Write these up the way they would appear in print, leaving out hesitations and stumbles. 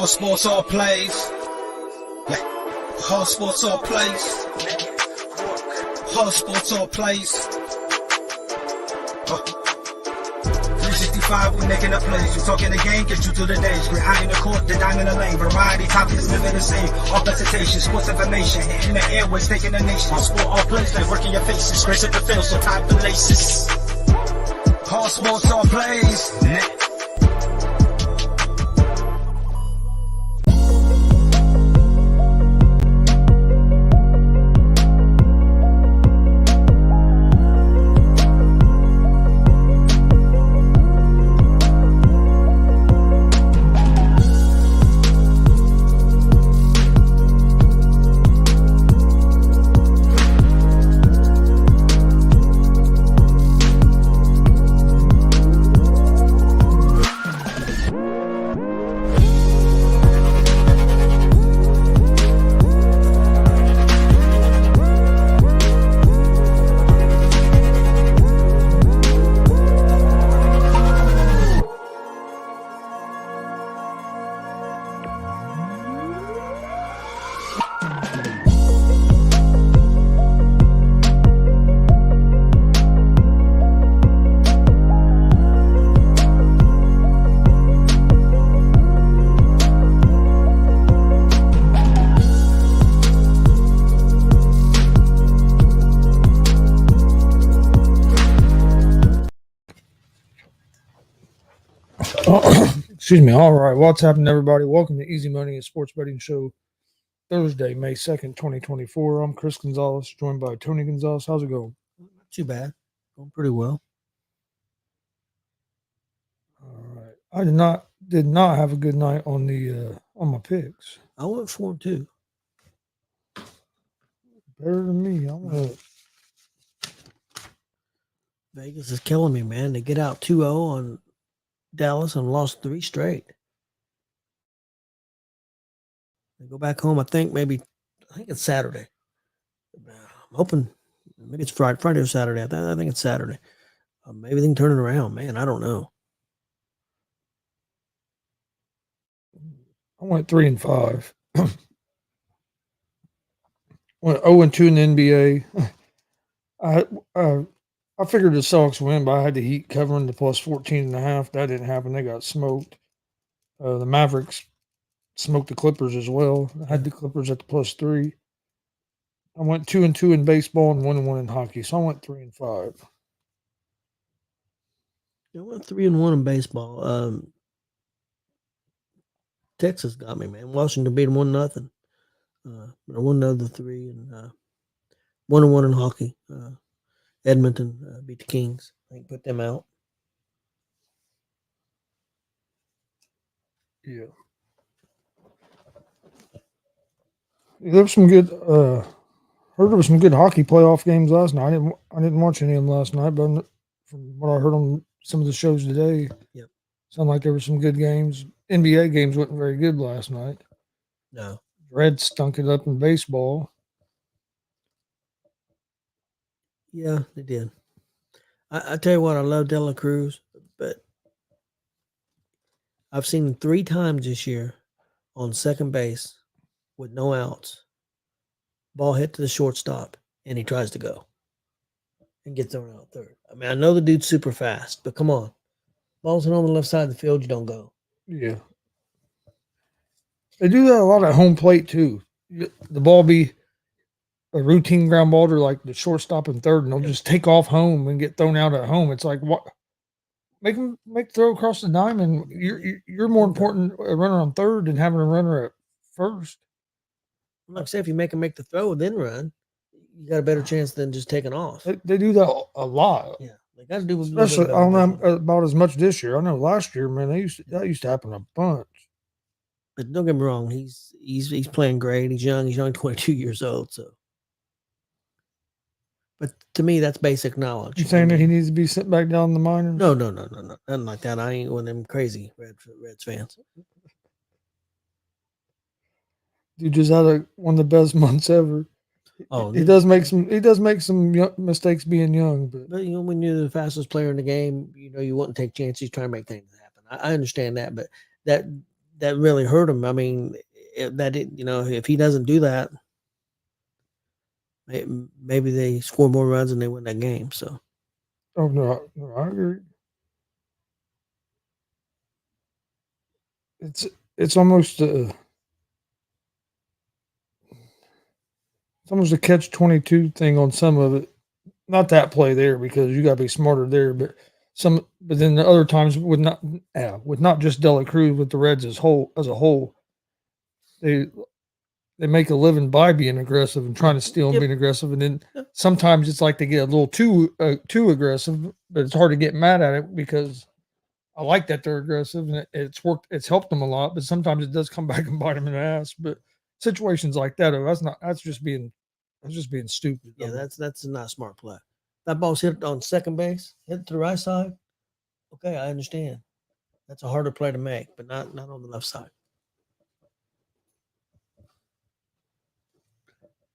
Hard sports all plays. Yeah. Hard sports all plays. Hard sports all plays. 365, we making a plays. You talking the game, get you through the days. We're high in the court, the dime in the lane. Variety topics, living the same. All presentation, sports information. Hitting the airways, taking the nation. All sport, all plays, like working your faces. Grace at the field, so tie the laces. Hard sports all plays. Excuse me. All right. What's happening, everybody? Welcome to Easy Money, a sports betting show, Thursday, May 2nd, 2024. I'm Chris Gonzalez, joined by Tony Gonzalez. How's it going? Not too bad. Going pretty well. All right. I did not have a good night on on my picks. I went 4-2. Better than me. Vegas is killing me, man. They get out 2-0 on Dallas and lost 3 straight. They go back home, I think it's Saturday. I'm hoping maybe it's Friday or Saturday. I think it's Saturday. Maybe they can turn it around, man. I don't know. I went 3-5. Went 0-2 in the NBA. I figured the Celtics win, but I had the Heat covering the plus 14.5. That didn't happen. They got smoked. The Mavericks smoked the Clippers as well. I had the Clippers at the plus 3. I went 2-2 in baseball and 1-1 in hockey, so I went 3-5. I went 3-1 in baseball. Texas got me, man. Washington beat them 1-0. But I won the other 3 and 1-1 in hockey. Edmonton beat the Kings. I think put them out. Yeah. There was some good. Heard there was some good hockey playoff games last night. I didn't watch any of them last night, but from what I heard on some of the shows today, sounded like there were some good games. NBA games wasn't very good last night. No. Reds stunk it up in baseball. Yeah, they did. I tell you what, I love De La Cruz, but I've seen him 3 times this year on second base with no outs. Ball hit to the shortstop, and he tries to go and gets thrown out third. I mean, I know the dude's super fast, but come on. Ball's hit on the left side of the field, you don't go. Yeah. They do that a lot at home plate, too. The ball be a routine ground ball to like the shortstop and third, and they'll just take off home and get thrown out at home. It's like, what? Make throw across the diamond. You're more important a runner on third than having a runner at first. Like I say, if you make the throw, then run, you got a better chance than just taking off. They do that a lot. Yeah, they got to do. Especially, I don't know about as much this year. I know last year, man, that used to happen a bunch. But don't get me wrong, he's playing great. He's young. He's only 22 years old, so. But to me, that's basic knowledge. You saying that he needs to be sent back down the minors? No. Nothing like that. I ain't one of them crazy Reds fans. Dude just had one of the best months ever. Oh, he does make some mistakes being young, but when you're the fastest player in the game, you wouldn't take chances trying to make things happen. I understand that, but that really hurt him. I mean, if he doesn't do that, maybe they score more runs and they win that game. So Oh no, I agree. It's almost it's almost a catch-22 thing on some of it. Not that play there because you got to be smarter there, but then the other times with not just Dela Cruz, with the Reds as a whole, they they make a living by being aggressive and trying to steal and Yep. being aggressive, and then sometimes it's like they get a little too aggressive, but it's hard to get mad at it because I like that they're aggressive and it's worked. It's helped them a lot, but sometimes it does come back and bite them in the ass. But situations like that, that's just being stupid. yeah, that's not a smart play. That ball's hit on second base, hit to the right side. Okay, I understand. That's a harder play to make, but not on the left side.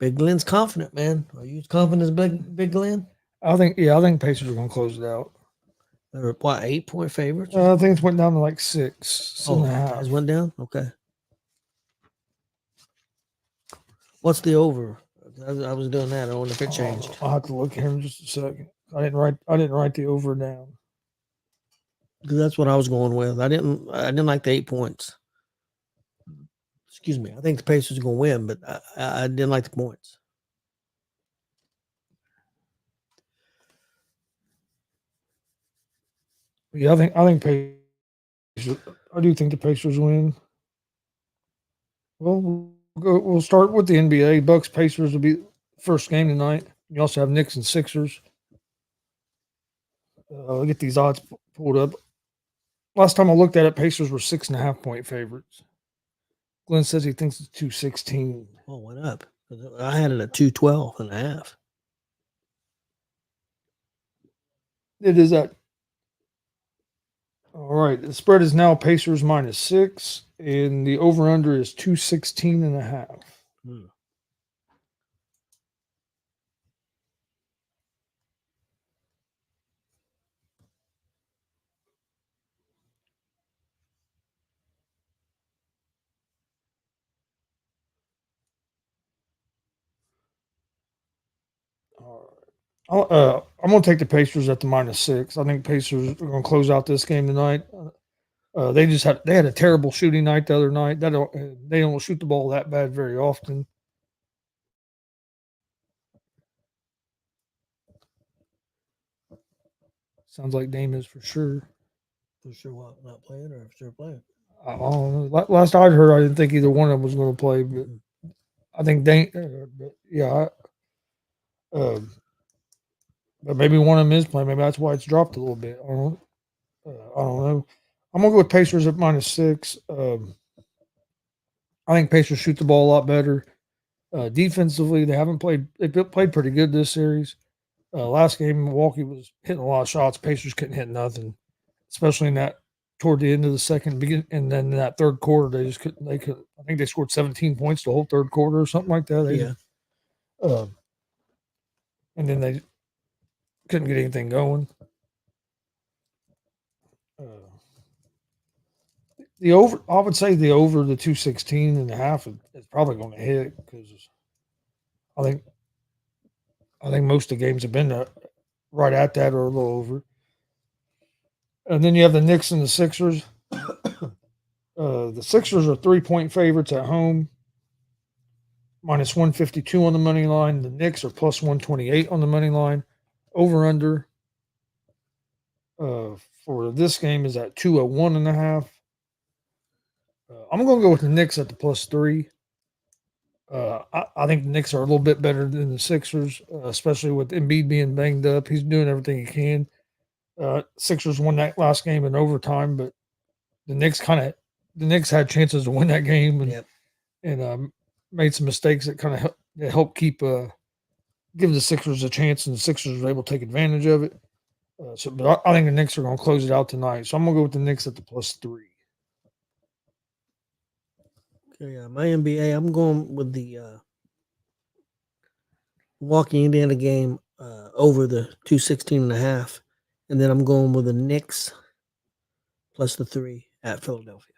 Big Glenn's confident, man. Are you as confident as Big Glenn? I think Pacers are going to close it out. They're what, 8-point favorites? I think it's went down to like six and a half. It went down. Okay. What's the over? I was doing that. I wonder if it changed. I'll have to look here in just a second. I didn't write the over down. Because that's what I was going with. I didn't like the 8 points. Excuse me. I think the Pacers are going to win, but I didn't like the points. Yeah, I think Pacers. I do think the Pacers win. Well, we'll start with the NBA. Bucks Pacers will be first game tonight. You also have Knicks and Sixers. I'll get these odds pulled up. Last time I looked at it, Pacers were 6.5-point favorites. Glenn says he thinks it's 216. Oh, went up. I had it at 212.5. It is at. All right. The spread is now Pacers -6, and the over-under is 216.5. All right. I'm going to take the Pacers at the -6. I think Pacers are going to close out this game tonight. They had a terrible shooting night the other night. They don't shoot the ball that bad very often. Sounds like Dame is for sure. For sure what? Not playing or for sure playing? I don't know. Last I heard, I didn't think either one of them was going to play, but I think Dame. But yeah, but maybe one of them is playing. Maybe that's why it's dropped a little bit. I don't know. I'm gonna go with Pacers at -6. I think Pacers shoot the ball a lot better. Defensively, they haven't played. They played pretty good this series. Last game, Milwaukee was hitting a lot of shots. Pacers couldn't hit nothing, especially in that toward the end of the second, and then in that third quarter, they just couldn't. They could. I think they scored 17 points the whole third quarter or something like that. And then they couldn't get anything going. The over, I would say the over the 216.5 is probably going to hit because I think most of the games have been right at that or a little over. And then you have the Knicks and the Sixers. The Sixers are 3-point favorites at home, -152 on the money line. The Knicks are +128 on the money line. Over under for this game is at 201.5. I'm going to go with the Knicks at the +3. I think the Knicks are a little bit better than the Sixers, especially with Embiid being banged up. He's doing everything he can. Sixers won that last game in overtime, but the Knicks had chances to win that game and made some mistakes that kind of helped give the Sixers a chance, and the Sixers were able to take advantage of it. But I think the Knicks are going to close it out tonight, so I'm going to go with the Knicks at the +3. Okay, my NBA, I'm going with the Milwaukee Indiana game over the 216.5, and then I'm going with the Knicks +3 at Philadelphia.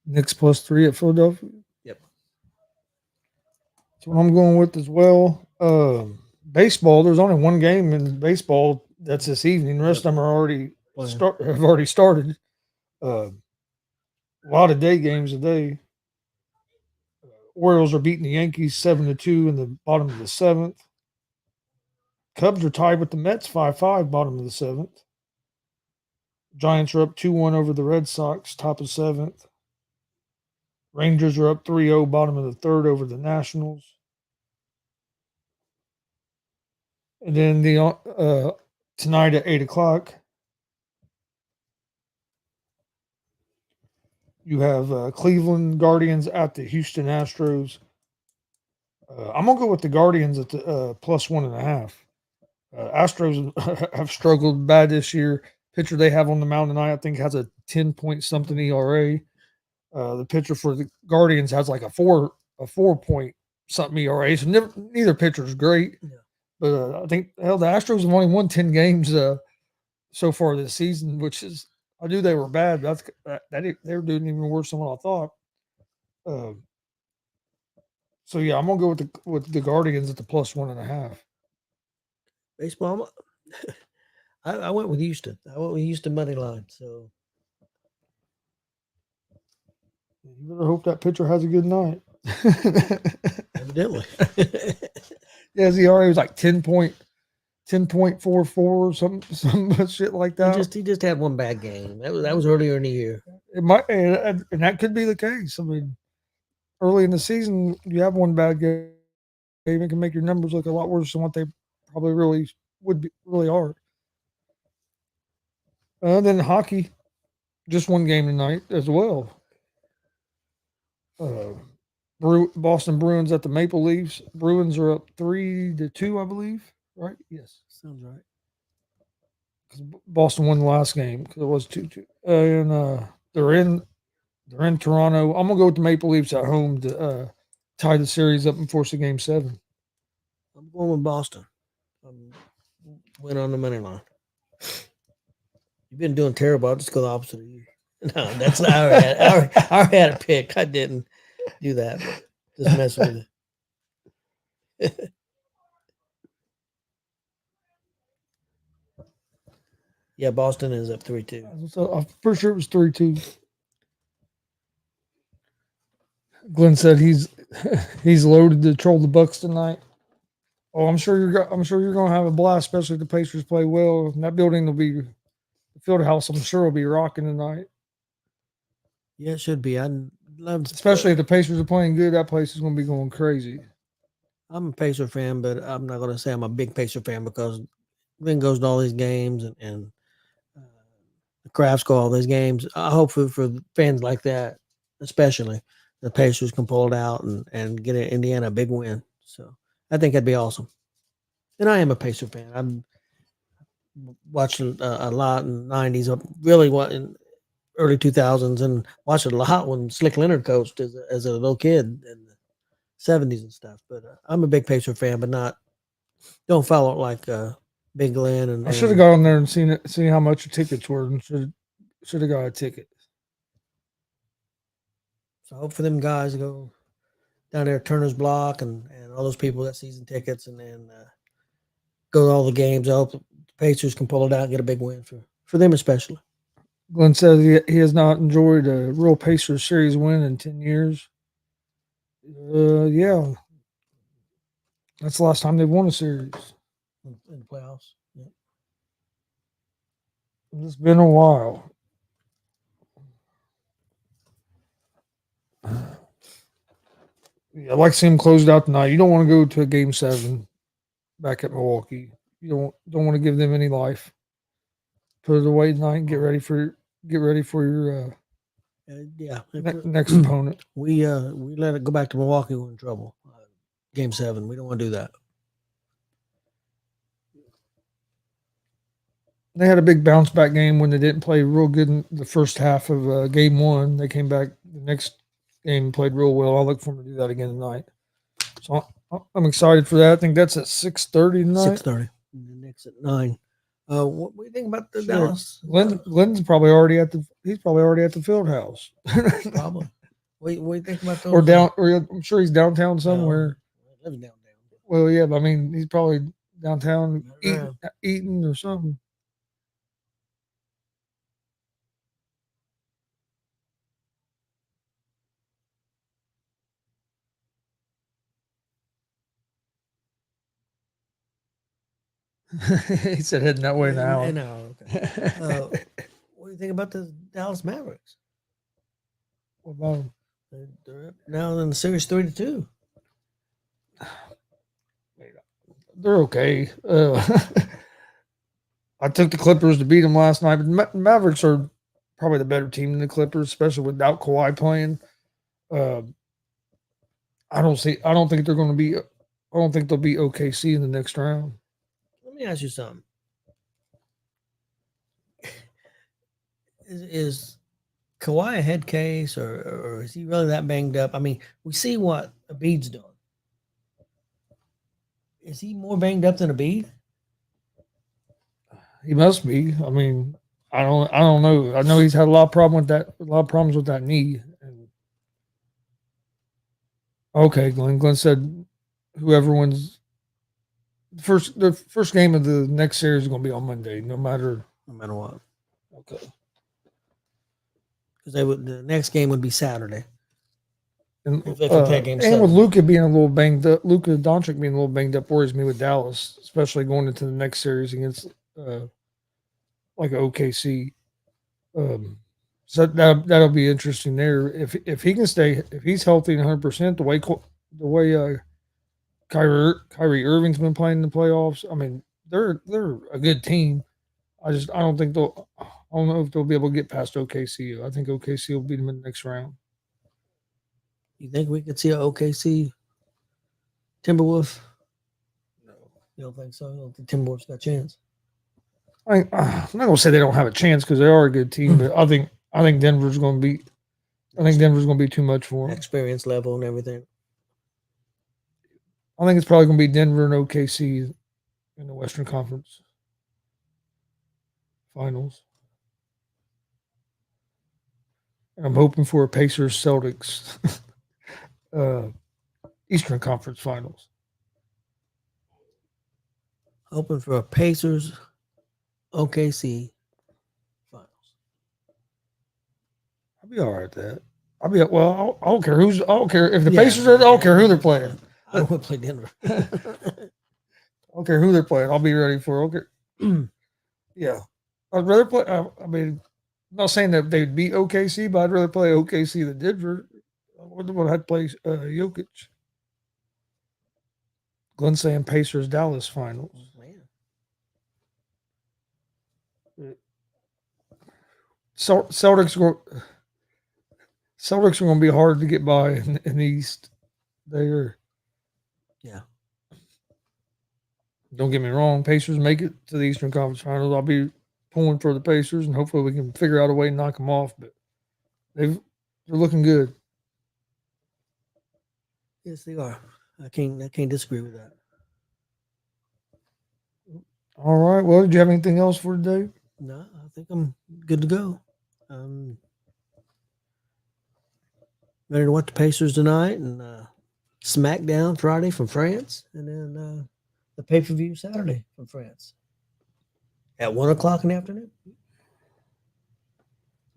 Knicks +3 at Philadelphia. Yep. That's what I'm going with as well. Baseball. There's only one game in baseball that's this evening. The rest of them are already have already started. A lot of day games today. Orioles are beating the Yankees 7-2 in the bottom of the seventh. Cubs are tied with the Mets 5-5, bottom of the seventh. Giants are up 2-1 over the Red Sox, top of seventh. Rangers are up 3-0, bottom of the third over the Nationals. And then tonight at 8:00, you have Cleveland Guardians at the Houston Astros. I'm gonna go with the Guardians at the +1.5. Astros have struggled bad this year. Pitcher they have on the mound tonight, I think, has a 10-point something ERA. The pitcher for the Guardians has like a 4-point something ERA. So neither pitcher is great. Yeah. But I think the Astros have only won 10 games so far this season, which is I knew they were bad. But they were doing even worse than what I thought. So yeah, I'm gonna go with the Guardians at the +1.5. Baseball. I went with Houston. I went with Houston money line. So you better hope that pitcher has a good night. evidently, yeah, his ERA was like 10.44 or some shit like that. he just had one bad game. That was earlier in the year. It might, and that could be the case. I mean, early in the season, you have one bad game, it can make your numbers look a lot worse than what they probably really are. Then hockey, just one game tonight as well. Boston Bruins at the Maple Leafs. Bruins are up 3-2, I believe. Right? Yes, sounds right. Because Boston won the last game because it was 2-2, and they're in Toronto. I'm gonna go with the Maple Leafs at home to tie the series up and force a Game 7. I'm going with Boston. Win on the money line. You've been doing terrible. I'll just go the opposite of you. No, that's not I had a pick. I didn't do that. But just messing with it. Yeah, Boston is up 3-2. So I'm pretty sure it was 3-2. Glenn said he's loaded to troll the Bucks tonight. Oh, I'm sure you're going to have a blast, especially if the Pacers play well. And that building will be the field house. I'm sure will be rocking tonight. Yeah, it should be. I'd love to, especially if the Pacers are playing good. That place is going to be going crazy. I'm a Pacer fan, but I'm not going to say I'm a big Pacer fan because Glenn goes to all these games and the Crafts go all these games. I hope for fans like that, especially the Pacers can pull it out and get Indiana a big win. So I think that'd be awesome. And I am a Pacer fan. I'm watching a lot in the 90s, really in early 2000s, and watched it a lot when Slick Leonard coached as a little kid in the 70s and stuff. But I'm a big Pacer fan, but don't follow it like Big Glenn. And I should have gone there and seen how much the tickets were, and should have got a ticket. So I hope for them guys to go down there at Turner's Block and all those people that season tickets and then go to all the games. I hope the Pacers can pull it out and get a big win for them especially. Glenn says he has not enjoyed a real Pacers series win in 10 years. Yeah. That's the last time they've won a series. In the playoffs. Yeah. It's been a while. Yeah, I'd like to see him closed out tonight. You don't want to go to a Game 7 back at Milwaukee. You don't want to give them any life. Put it away tonight and get ready for your next opponent. We let it go back to Milwaukee. We're in trouble. Game 7. We don't want to do that. They had a big bounce back game when they didn't play real good in the first half of Game 1. They came back the next game and played real well. I'll look for them to do that again tonight. So I'm excited for that. I think that's at 6:30 tonight. 6:30. The Knicks at 9. What do you think about the Shit. Dallas? Glenn's probably already at the. He's probably already at the field house. Probably. What do you think about those? Or down. Or I'm sure he's downtown somewhere. Lives downtown. Well, yeah, but I mean, he's probably downtown Yeah. eating or something. He said heading that way now. Okay. What do you think about the Dallas Mavericks? What about him? They're up now in the series 3-2. They're okay. I took the Clippers to beat them last night, but Mavericks are probably the better team than the Clippers, especially without Kawhi playing. I don't think they're going to be. I don't think they'll be OKC in the next round. Let me ask you something. Is Kawhi a head case, or is he really that banged up? I mean, we see what Embiid's doing. Is he more banged up than Embiid? He must be. I mean, I don't know. I know he's had a lot of problems with that knee. And okay, Glenn said whoever wins the first game of the next series is going to be on Monday, no matter what. Okay. Because the next game would be Saturday. And, if that game and with Luka being a little banged up, Luka Doncic being a little banged up worries me with Dallas, especially going into the next series against like OKC. So that'll be interesting there. If he can stay, if he's healthy and 100%, the way Kyrie Irving's been playing in the playoffs, I mean they're a good team. I don't know if they'll be able to get past OKC. I think OKC will beat them in the next round. You think we could see an OKC Timberwolves? No. You don't think so? You don't think Timberwolves got a chance? I'm not going to say they don't have a chance because they are a good team, but I think Denver's going to be. I think Denver's going to be too much for them. Experience level and everything. I think it's probably going to be Denver and OKC in the Western Conference Finals. And I'm hoping for a Pacers Celtics Eastern Conference Finals. Hoping for a Pacers OKC Finals. I'll be all right at that. I don't care I don't care if the Pacers are. I don't care who they're playing. I don't want to play Denver. I don't care who they're playing. I'll be ready for it. Okay. Yeah. I'd rather play. I mean, I'm not saying that they'd beat OKC, but I'd rather play OKC than Denver. I wouldn't want to have to play Jokic. Glenn saying Pacers Dallas Finals. Man. Celtics are going to be hard to get by in the East. They are. Yeah. Don't get me wrong. Pacers make it to the Eastern Conference Finals. I'll be pulling for the Pacers, and hopefully we can figure out a way to knock them off. But they're looking good. Yes, they are. I can't disagree with that. All right. Well, did you have anything else for today? No, I think I'm good to go. Ready to watch the Pacers tonight and SmackDown Friday from France, and then the pay-per-view Saturday from France at 1:00 in the afternoon.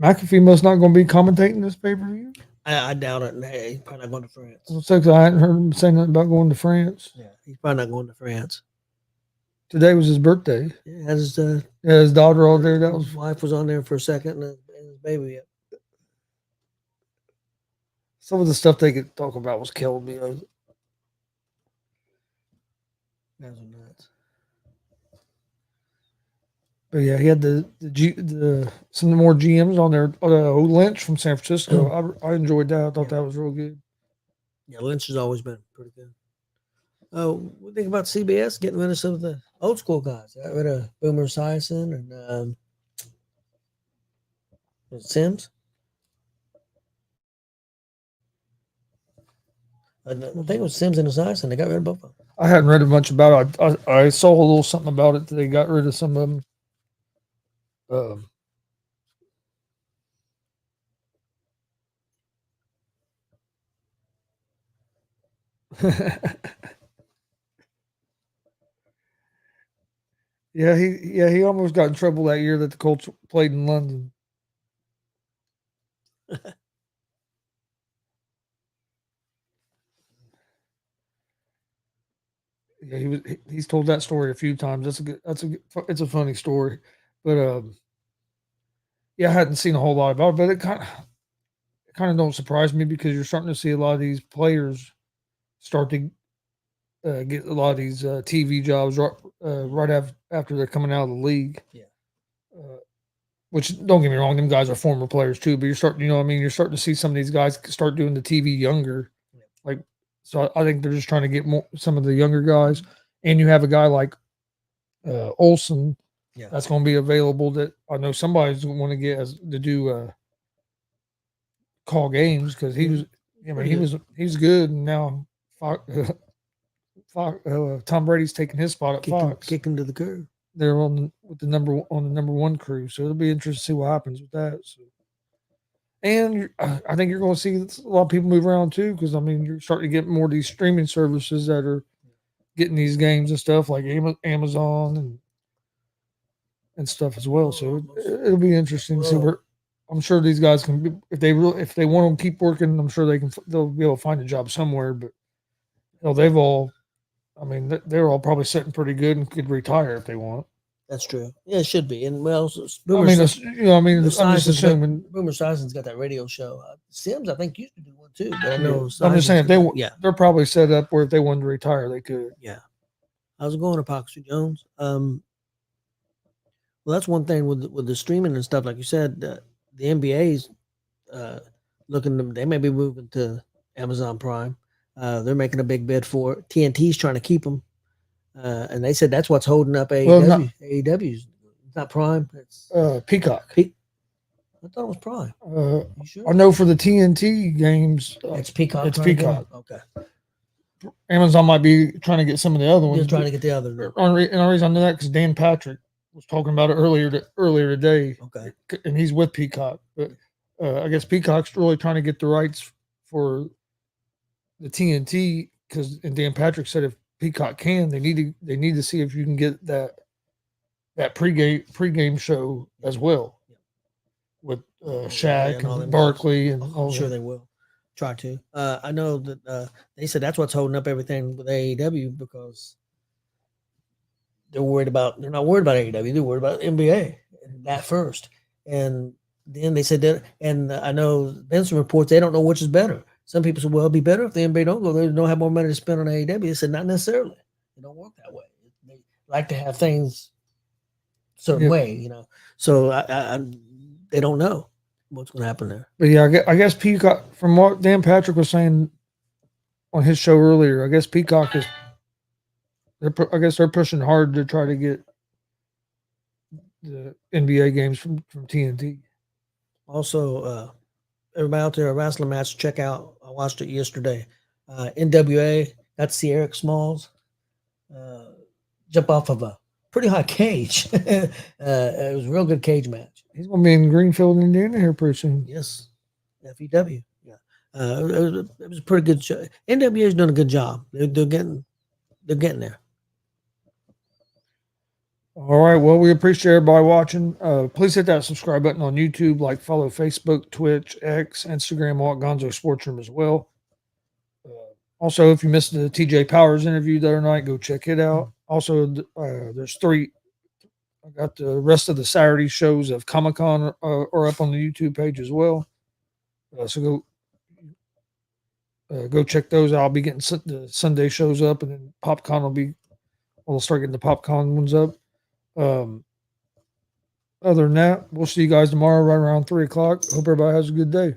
McAfee must not going to be commentating this pay-per-view. I doubt it. Hey, he's probably not going to France. I hadn't heard him say nothing about going to France. Yeah, he's probably not going to France. Today was his birthday. Yeah, his daughter all there. His wife was on there for a second, and his baby. Some of the stuff they could talk about was killing me. That was nuts. But yeah, he had some more GMs on there. Lynch from San Francisco. I enjoyed that. I thought that was real good. Yeah, Lynch has always been pretty good. What do you think about CBS getting rid of some of the old school guys? Got rid of Boomer Esiason and Sims. I think it was Sims and Esiason. They got rid of both of them. I hadn't read much about it. I saw a little something about it. They got rid of some of them. Um, he almost got in trouble that year that the Colts played in London. Yeah, he's told that story a few times. It's a funny story, but yeah, I hadn't seen a whole lot about it, but it kind of don't surprise me because you're starting to see a lot of these players start to get a lot of these TV jobs after they're coming out of the league. Yeah. Which don't get me wrong, them guys are former players too, but you're starting, you know what I mean? You're starting to see some of these guys start doing the TV younger. Yeah. Like, so I think they're just trying to get some of the younger guys. And you have a guy like Olsen that's going to be available that I know somebody's going to want to get to do call games because he was, he was good. And now Tom Brady's taking his spot at Fox. Kick him to the curb. They're on the number one crew, so it'll be interesting to see what happens with that. So. And I think you're going to see a lot of people move around too, because I mean you're starting to get more of these streaming services that are getting these games and stuff like Amazon and stuff as well. So it'll be interesting to see where. I'm sure these guys can be, if they want to keep working. I'm sure they'll be able to find a job somewhere. But they've all. I mean, they're all probably sitting pretty good and could retire if they want. That's true. Yeah, it should be. And well, I'm just assuming. Boomer Sison's got that radio show. Sims, I think, used to do one too. But I know. I'm just saying, they're probably set up where if they wanted to retire, they could. Yeah. How's it going, Apocalypse Jones? Well, that's one thing with the streaming and stuff. Like you said, the NBA's they may be moving to Amazon Prime. They're making a big bid for it. TNT's trying to keep them. And they said that's what's holding up AEW. Well, AEW's not Prime. It's Peacock. I thought it was Prime. You sure? I know for the TNT games, it's Peacock. It's Peacock. Okay. Amazon might be trying to get some of the other ones. Just trying to get the other. And the reason I know that because Dan Patrick was talking about it earlier today. Okay. And he's with Peacock, but I guess Peacock's really trying to get the rights for the TNT and Dan Patrick said if Peacock can, they need to see if you can get that pregame show as well with Shaq and Barkley and all. I'm sure they will try to. I know that they said that's what's holding up everything with AEW because they're not worried about AEW. They're worried about NBA that first, and then they said that. And I know Benson reports they don't know which is better. Some people said, well, it'd be better if the NBA don't go. They don't have more money to spend on AEW. They said, not necessarily. It don't work that way. They like to have things a certain way, So they don't know what's going to happen there. But yeah, I guess Peacock, from what Dan Patrick was saying on his show earlier, I guess Peacock they're pushing hard to try to get the NBA games from TNT. Also, everybody out there, a wrestling match, check out. I watched it yesterday. NWA, got to see Eric Smalls jump off of a pretty high cage. It was a real good cage match. He's going to be in Greenfield, Indiana here pretty soon. Yes, FEW. Yeah, it was a pretty good show. NWA's done a good job. They're getting there. All right. Well, we appreciate everybody watching. Please hit that subscribe button on YouTube. Follow Facebook, Twitch, X, Instagram, all at Gonzo Sports Room as well. Also, if you missed the TJ Powers interview the other night, go check it out. Also, there's 3. I got the rest of the Saturday shows of Comic-Con are up on the YouTube page as well. So go check those out. I'll be getting the Sunday shows up, and then PopCon we'll start getting the PopCon ones up. Other than that, we'll see you guys tomorrow right around 3:00. Hope everybody has a good day.